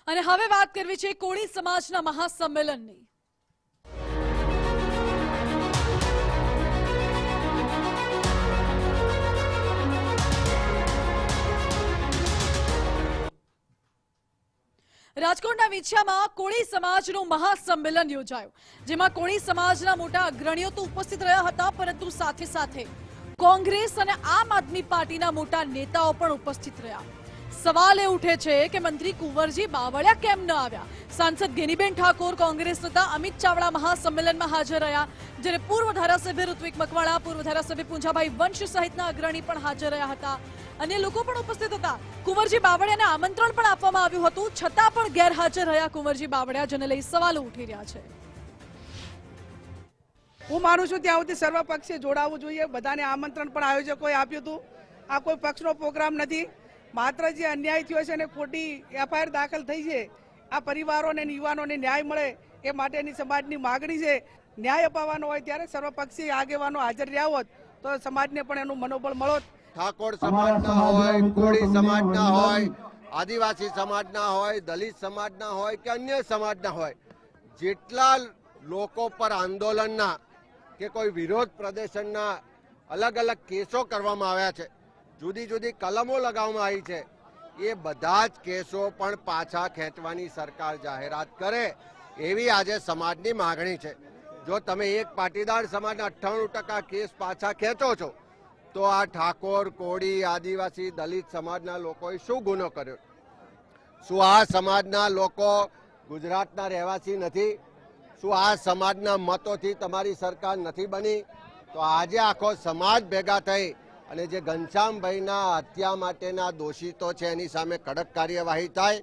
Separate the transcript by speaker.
Speaker 1: અને હવે વાત કરવી છે કોળી સમાજના મહાસંમેલનની। રાજકોટના વિછિયામાં કોળી સમાજનું મહાસંમેલન યોજાયું, જેમાં કોળી સમાજના મોટા અગ્રણીઓ તો ઉપસ્થિત રહ્યા હતા, પરંતુ સાથે સાથે કોંગ્રેસ અને આમ આદમી પાર્ટીના મોટા નેતાઓ પણ ઉપસ્થિત રહ્યા। સવાલ એ ઉઠે છે કે મંત્રી કુંવરજી બાવળિયા કેમ ન આવ્યા? સાંસદ ગેનીબેન ઠાકોર, કોંગ્રેસ નેતા અમિત ચાવડા મહાસંમેલનમાં હાજર રહ્યા, જ્યારે પૂર્વ ધારાસભ્ય ઋત્વિક મકવાણા, પૂર્વ ધારાસભ્ય પૂંજાભાઈ વંશ સહિતના અગ્રણી પણ હાજર રહ્યા હતા। અન્ય લોકો પણ ઉપસ્થિત હતા। કુંવરજી બાવળિયાને આમંત્રણ પણ આપવામાં આવ્યું હતું, છતાં પણ ગેરહાજર રહ્યા કુંવરજી બાવળિયા, જેને લઈ સવાલો ઉઠી રહ્યા છે।
Speaker 2: હું માનું છું ત્યાં સુધી સર્વપક્ષીય જોડાવવું જોઈએ। બધાને આમંત્રણ પણ આયોજકોએ આપ્યું હતું। આ કોઈ પક્ષનો પ્રોગ્રામ નથી। માત્ર જે અન્યાય થયો છે અને ખોટી એફઆઈઆર દાખલ થઈ છે, આ પરિવારોને અને યુવાનોને ન્યાય મળે એ માટેની સમાજની માગણી છે। ન્યાય અપાવવાનો હોય ત્યારે સર્વપક્ષીય આગેવાનો હાજર રહ્યા હોત તો સમાજને પણ એનું મનોબળ મળોત।
Speaker 3: ઠાકોર સમાજના હોય, કોળી સમાજના હોય, આદિવાસી સમાજના હોય, દલિત સમાજના હોય કે અન્ય સમાજના હોય, જેટલા લોકો પર આંદોલનના કે કોઈ વિરોધ પ્રદર્શનના અલગ અલગ કેસો કરવામાં આવ્યા છે, જુદી જુદી કલમો લગાવવામાં આવી છે, એ બધા જ કેસો પણ પાછા ખેંચવાની સરકાર જાહેરાત કરે એવી આજે સમાજની માગણી છે। જો તમે એક પાટીદાર સમાજના 98% કેસ પાછા ખેંચો છો, તો આ ઠાકોર, કોળી, આદિવાસી, દલિત સમાજના લોકોએ શું ગુનો કર્યો? શું આ સમાજના લોકો ગુજરાતના રહેવાસી નથી? શું આ સમાજના મતોથી તમારી સરકાર નથી બની? તો આજે આખો સમાજ ભેગા થઈ અને જે ઘનશ્યામભાઈના હત્યા માટેના દોષિતો છે એની સામે કડક કાર્યવાહી થાય